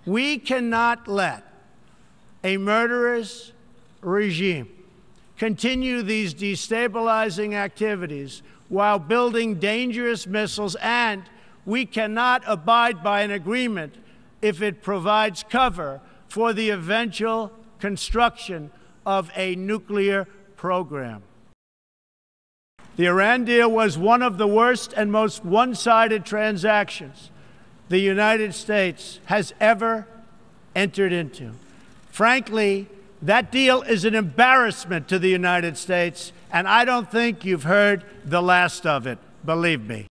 We cannot let a murderous regime continue these destabilizing activities while building dangerous missiles, and we cannot abide by an agreement if it provides cover for the eventual construction of a nuclear program. The Iran deal was one of the worst and most one-sided transactions the United States has ever entered into. Frankly, that deal is an embarrassment to the United States, and I don't think you've heard the last of it, believe me.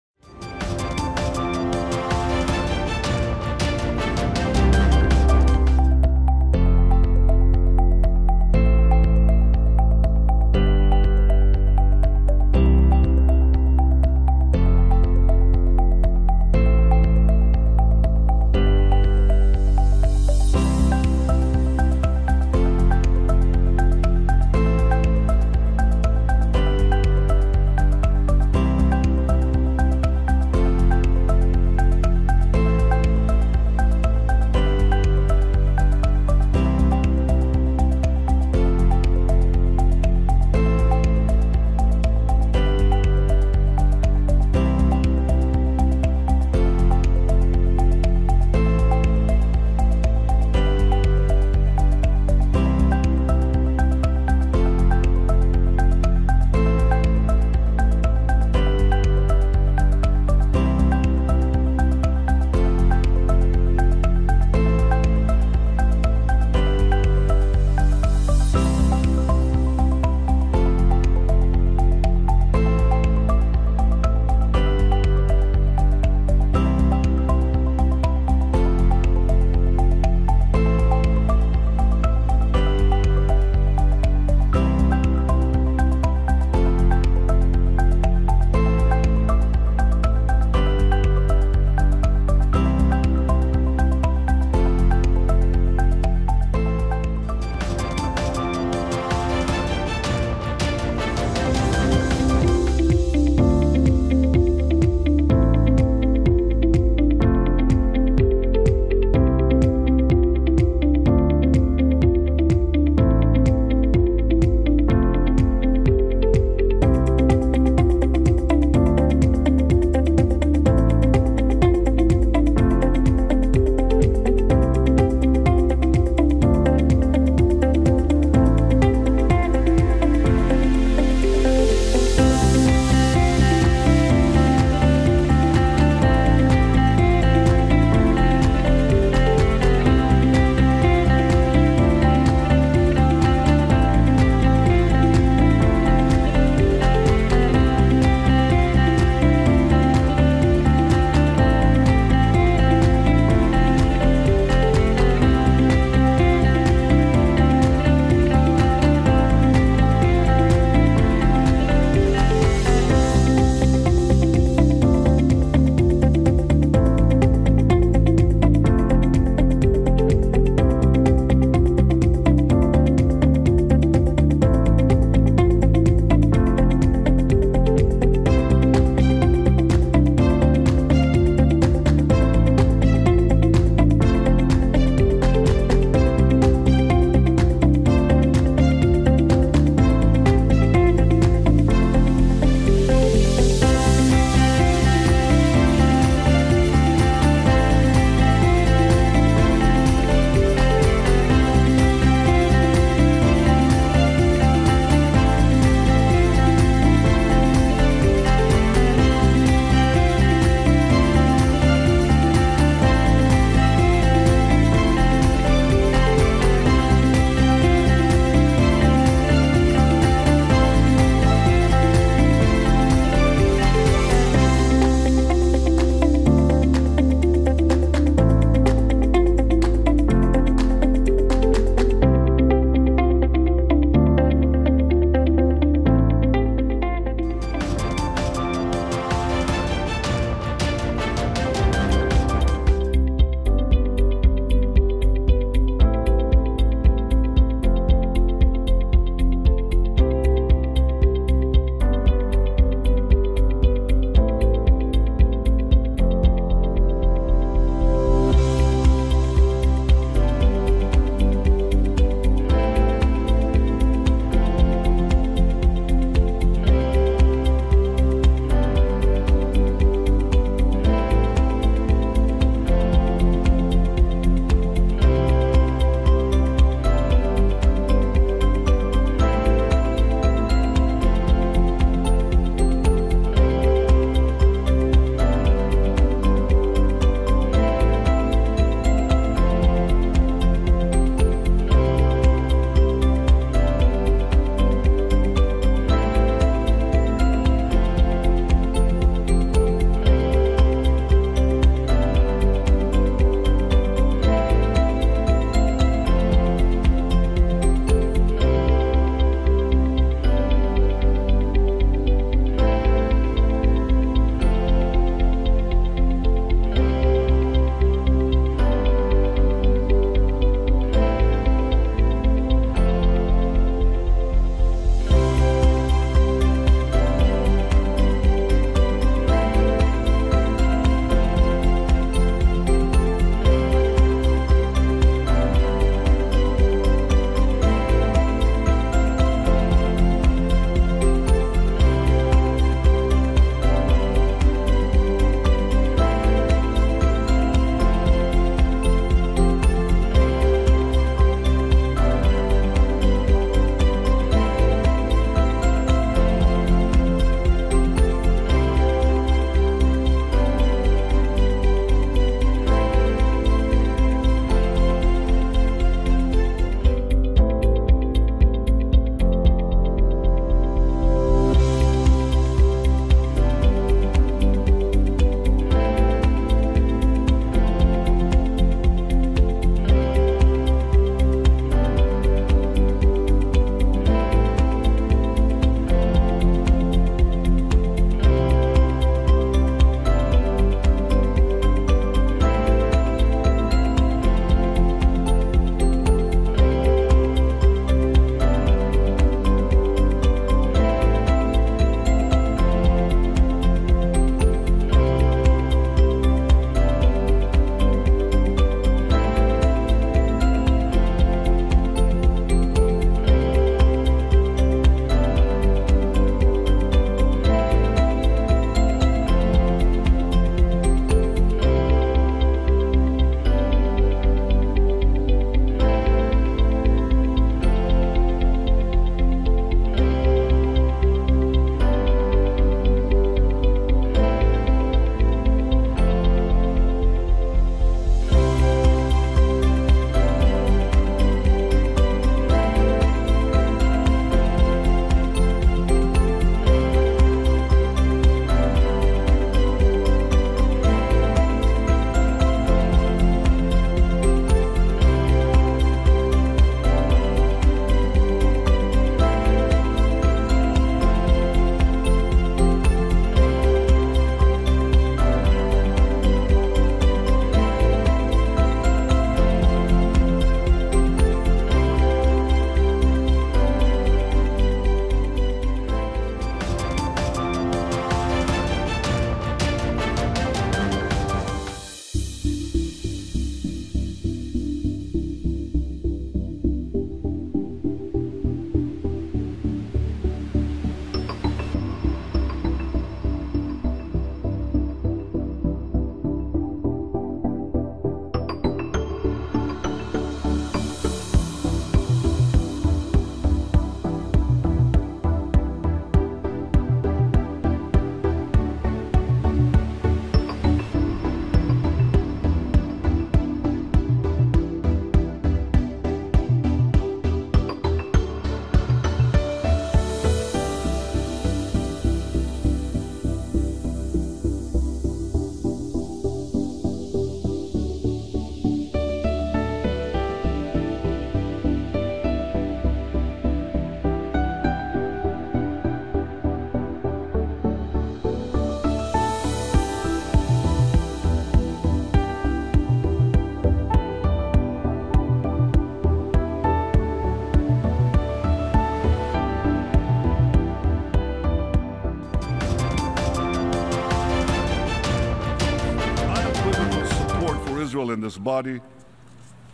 people in this body,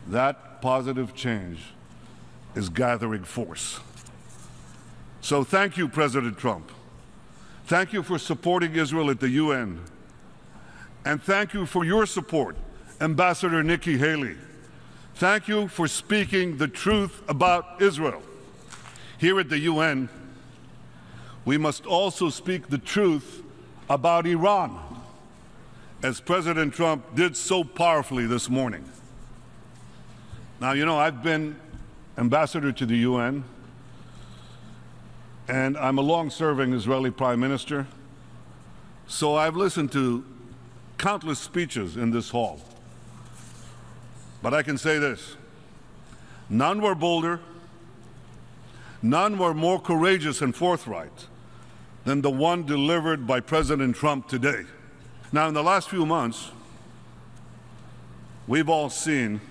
that positive change is gathering force. So thank you, President Trump. Thank you for supporting Israel at the UN. And thank you for your support, Ambassador Nikki Haley. Thank you for speaking the truth about Israel. Here at the UN, we must also speak the truth about Iran, as President Trump did so powerfully this morning. Now, you know, I've been ambassador to the UN, and I'm a long-serving Israeli Prime Minister, so I've listened to countless speeches in this hall. But I can say this: none were bolder, none were more courageous and forthright than the one delivered by President Trump today. Now, in the last few months, we've all seen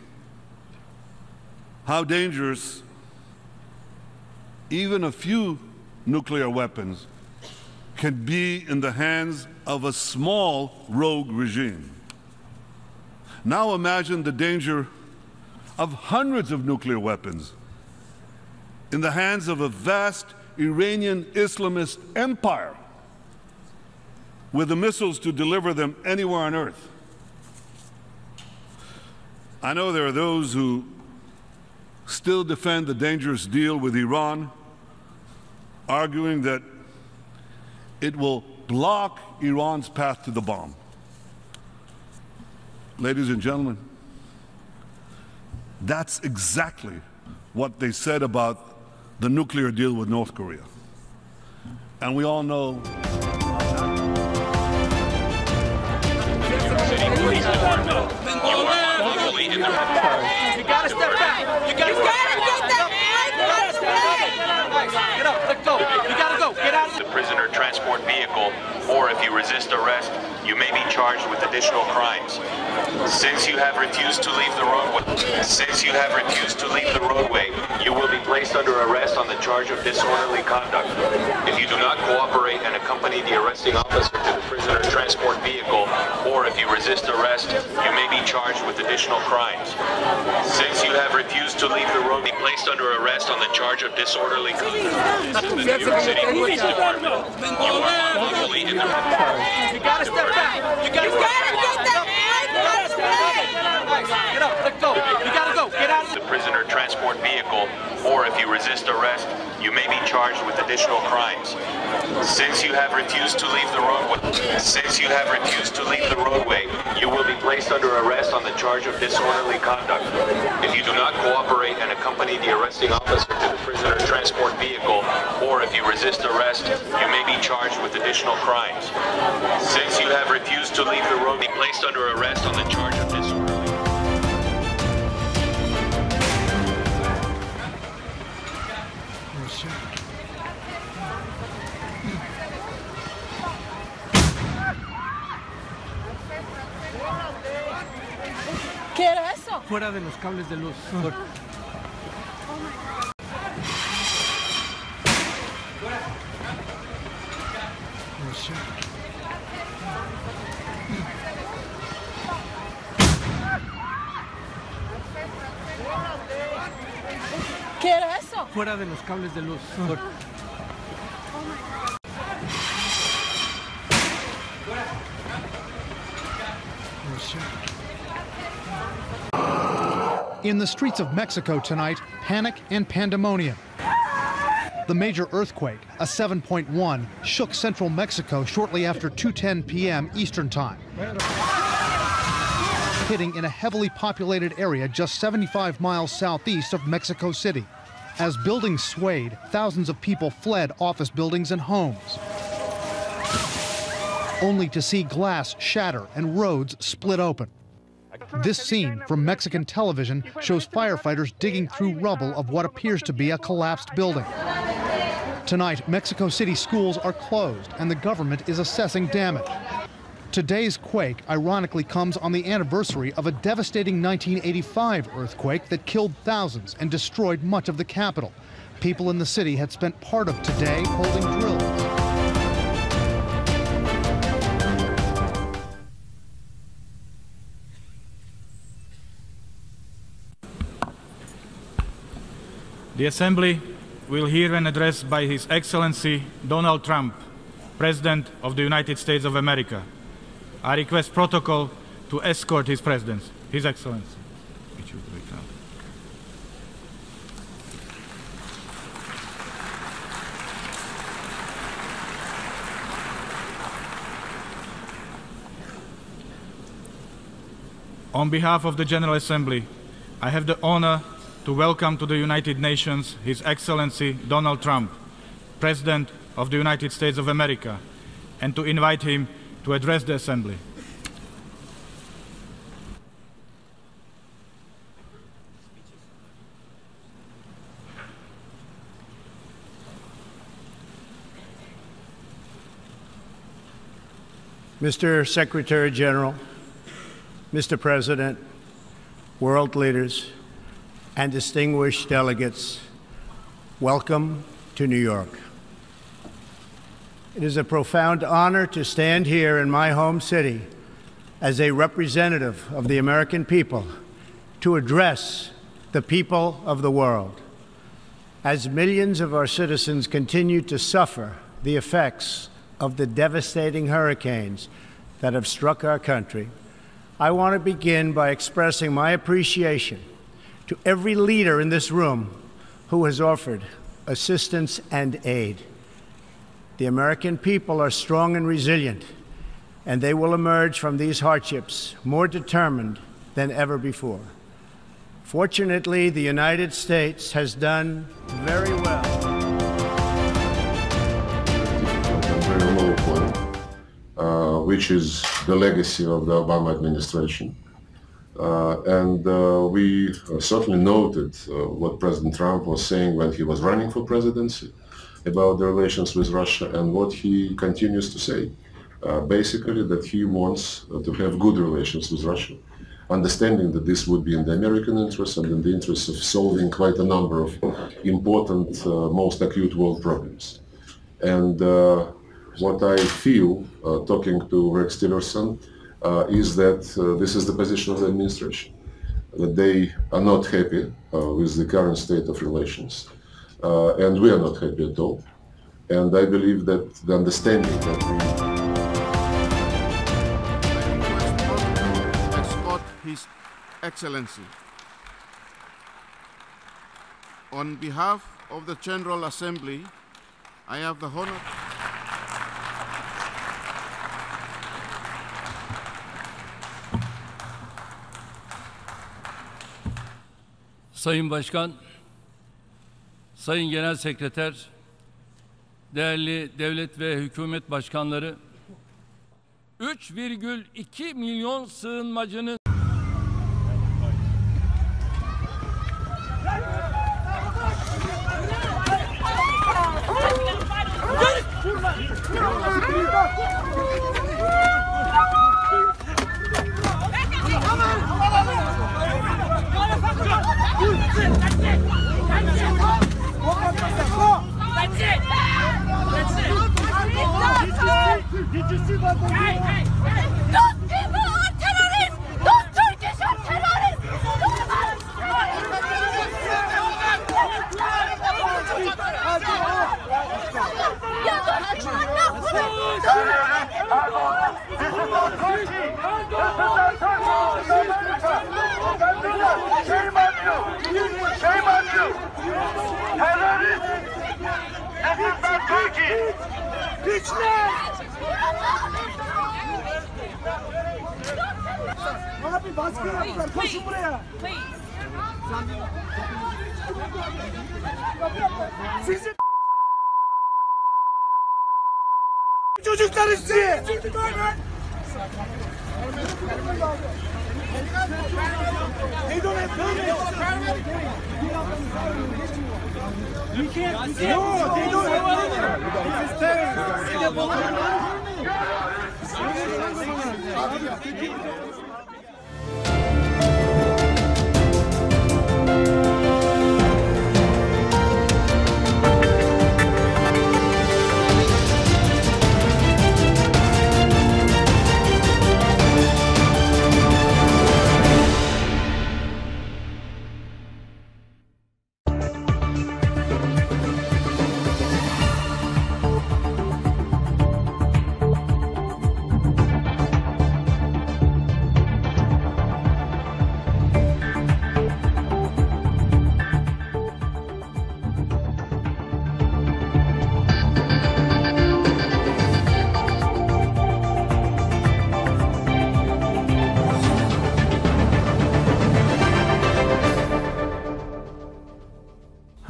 how dangerous even a few nuclear weapons can be in the hands of a small rogue regime. Now imagine the danger of hundreds of nuclear weapons in the hands of a vast Iranian Islamist empire with the missiles to deliver them anywhere on earth. I know there are those who still defend the dangerous deal with Iran, arguing that it will block Iran's path to the bomb. Ladies and gentlemen, that's exactly what they said about the nuclear deal with North Korea. And we all know City Police Department. You are unlawfully in the room. You gotta step back. You gotta get that right. Get up. Let's go. You gotta go. Get out. The prisoner transport vehicle, or if you resist arrest, you may be charged with additional crimes. Since you have refused to leave the roadway, you will be placed under arrest on the charge of disorderly conduct. If you do not cooperate and accompany the arresting officer to the prisoner transport vehicle, or if you resist arrest, you may be charged with additional crimes. Since you have refused to leave the road, be placed under arrest on the charge of disorderly conduct. This is the New York City Police Department. You are unlawfully in the room. You gotta step back. You gotta get that right. Get up. Let's go. You gotta go. Get out. The prisoner transport vehicle, or if you resist arrest, you may be charged with additional crimes. Since you have refused to leave the roadway, you will be placed under arrest on the charge of disorderly conduct. If you do not cooperate and accompany the arresting officer to the prisoner transport vehicle, or if you resist arrest, you may be charged with additional crimes. Since you have refused to leave the road, be placed under arrest on the charge of disorderly. ¿Qué era eso? Fuera de los cables de luz. ¿Qué era eso? Fuera de los cables de luz. In the streets of Mexico tonight, panic and pandemonium. The major earthquake, a 7.1, shook central Mexico shortly after 2:10 p.m. Eastern Time, hitting in a heavily populated area just 75 miles southeast of Mexico City. As buildings swayed, thousands of people fled office buildings and homes, only to see glass shatter and roads split open. This scene from Mexican television shows firefighters digging through rubble of what appears to be a collapsed building. Tonight, Mexico City schools are closed and the government is assessing damage. Today's quake ironically comes on the anniversary of a devastating 1985 earthquake that killed thousands and destroyed much of the capital. People in the city had spent part of today holding drills. The Assembly will hear an address by His Excellency Donald Trump, President of the United States of America. I request protocol to escort His Presidency, His Excellency. On behalf of the General Assembly, I have the honor to welcome to the United Nations His Excellency Donald Trump, President of the United States of America, and to invite him to address the Assembly. Mr. Secretary General, Mr. President, world leaders, and distinguished delegates, welcome to New York. It is a profound honor to stand here in my home city as a representative of the American people to address the people of the world. As millions of our citizens continue to suffer the effects of the devastating hurricanes that have struck our country, I want to begin by expressing my appreciation to every leader in this room who has offered assistance and aid. The American people are strong and resilient, and they will emerge from these hardships more determined than ever before. Fortunately, the United States has done very well. Which is the legacy of the Obama administration. We certainly noted what President Trump was saying when he was running for presidency about the relations with Russia, and what he continues to say. Basically that he wants to have good relations with Russia, understanding that this would be in the American interest and in the interest of solving quite a number of important, most acute world problems. And what I feel, talking to Rex Tillerson, is that this is the position of the administration, that they are not happy with the current state of relations, and we are not happy at all. And I believe that the understanding that we... Escort His Excellency. On behalf of the General Assembly, I have the honor... Sayın Başkan, Sayın Genel Sekreter, değerli devlet ve hükümet başkanları, 3,2 milyon sığınmacının Did you see what they did? Hey! Those people are terrorists! Those Turkish are terrorists! Shame on you! Shame on you! Terrorists! This is not Turkey! Abi baskı yaptılar. Koşun buraya. Sizi çocuklar sizi. They don't have You can't. No, they don't have This is terror.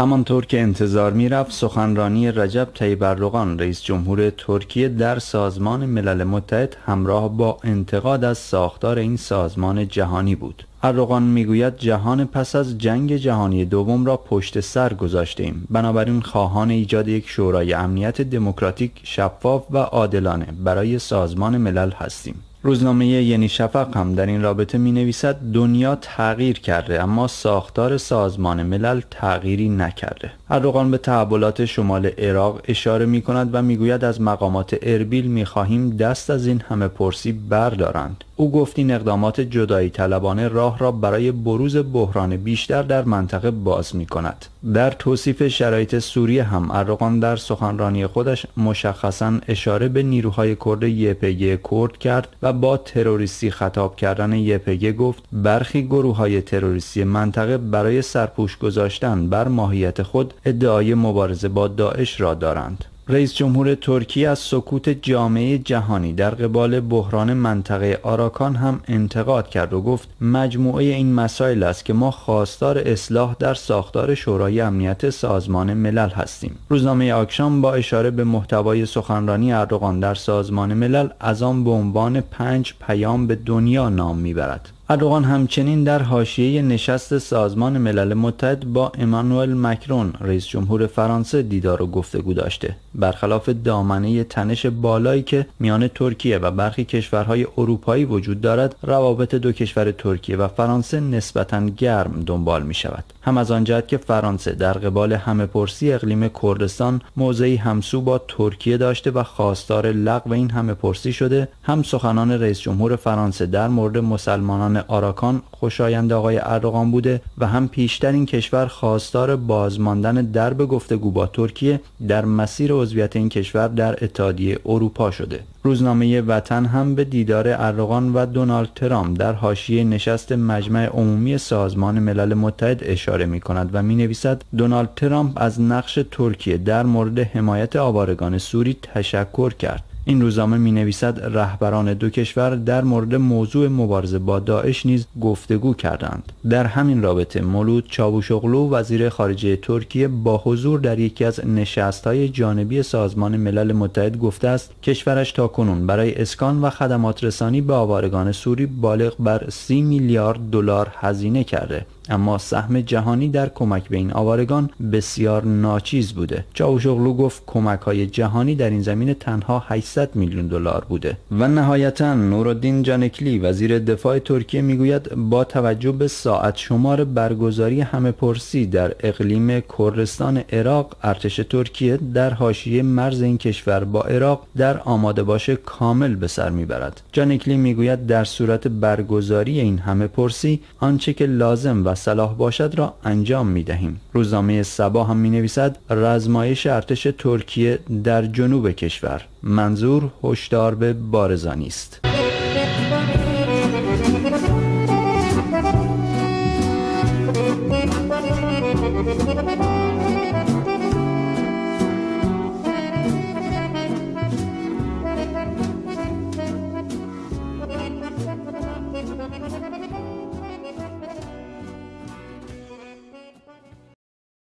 همانطور که انتظار می‌رفت، سخنرانی رجب طیب اردوغان رئیس جمهور ترکیه در سازمان ملل متحد همراه با انتقاد از ساختار این سازمان جهانی بود. اردوغان میگوید جهان پس از جنگ جهانی دوم را پشت سر گذاشتیم، بنابراین خواهان ایجاد یک شورای امنیت دموکراتیک، شفاف و عادلانه برای سازمان ملل هستیم. روزنامه یعنی شفق هم در این رابطه می نویسد دنیا تغییر کرده اما ساختار سازمان ملل تغییری نکرده. اردوغان به تحولات شمال عراق اشاره می کند و می گوید از مقامات اربیل می خواهیم دست از این همه پرسی بردارند. او گفت این اقدامات جدایی طلبانه راه را برای بروز بحران بیشتر در منطقه باز می کند. در توصیف شرایط سوریه هم اردوغان در سخنرانی خودش مشخصاً اشاره به نیروهای کرد YPG کرد کرد و با تروریستی خطاب کردن YPG گفت برخی گروه‌های تروریستی منطقه برای سرپوش گذاشتن بر ماهیت خود ادعای مبارزه با داعش را دارند. رئیس جمهور ترکیه از سکوت جامعه جهانی در قبال بحران منطقه آراکان هم انتقاد کرد و گفت مجموعه این مسائل است که ما خواستار اصلاح در ساختار شورای امنیت سازمان ملل هستیم. روزنامه آکشام با اشاره به محتوای سخنرانی اردوغان در سازمان ملل از آن به عنوان 5 پیام به دنیا نام میبرد. اردوغان همچنین در حاشیه نشست سازمان ملل متحد با امانوئل مکرون رئیس جمهور فرانسه دیدار و گفتگو داشته. برخلاف دامنه تنش بالایی که میان ترکیه و برخی کشورهای اروپایی وجود دارد، روابط دو کشور ترکیه و فرانسه نسبتاً گرم دنبال می شود. هم از آن جهت که فرانسه در قبال همه‌پرسی اقلیم کردستان موضعی همسو با ترکیه داشته و خواستار لغو این همه‌پرسی شده، هم سخنان رئیس جمهور فرانسه در مورد مسلمانان آراکان خوشایند آقای اردوغان بوده و هم پیشتر این کشور خواستار بازماندن درب گفتگو با ترکیه در مسیر عضویت این کشور در اتحادیه اروپا شده. روزنامه وطن هم به دیدار اردوغان و دونالد ترامپ در حاشیه نشست مجمع عمومی سازمان ملل متحد اشاره می کند و می نویسد دونالد ترامپ از نقش ترکیه در مورد حمایت آوارگان سوری تشکر کرد. این روزنامه می نویسد رهبران دو کشور در مورد موضوع مبارزه با داعش نیز گفتگو کردند. در همین رابطه مولود چاوشوغلو وزیر خارجه ترکیه با حضور در یکی از نشست‌های جانبی سازمان ملل متحد گفته است کشورش تاکنون برای اسکان و خدمات رسانی به آوارگان سوری بالغ بر 30 میلیارد دلار هزینه کرده، اما سهم جهانی در کمک به این آوارگان بسیار ناچیز بوده. چاوشوغلو گفت کمک‌های جهانی در این زمینه تنها 800 میلیون دلار بوده. و نهایتاً نورالدین جانکلی وزیر دفاع ترکیه میگوید با توجه به ساعت شمار برگزاری همه‌پرسی در اقلیم کردستان عراق، ارتش ترکیه در حاشیه مرز این کشور با عراق در آماده باش کامل به سر میبرد. جانکلی میگوید در صورت برگزاری این همه‌پرسی آنچه که لازم و صلاح باشد را انجام می دهیم. روزنامه سبا هم می نویسد رزمایش ارتش ترکیه در جنوب کشور، منظور هشدار به بارزانی است.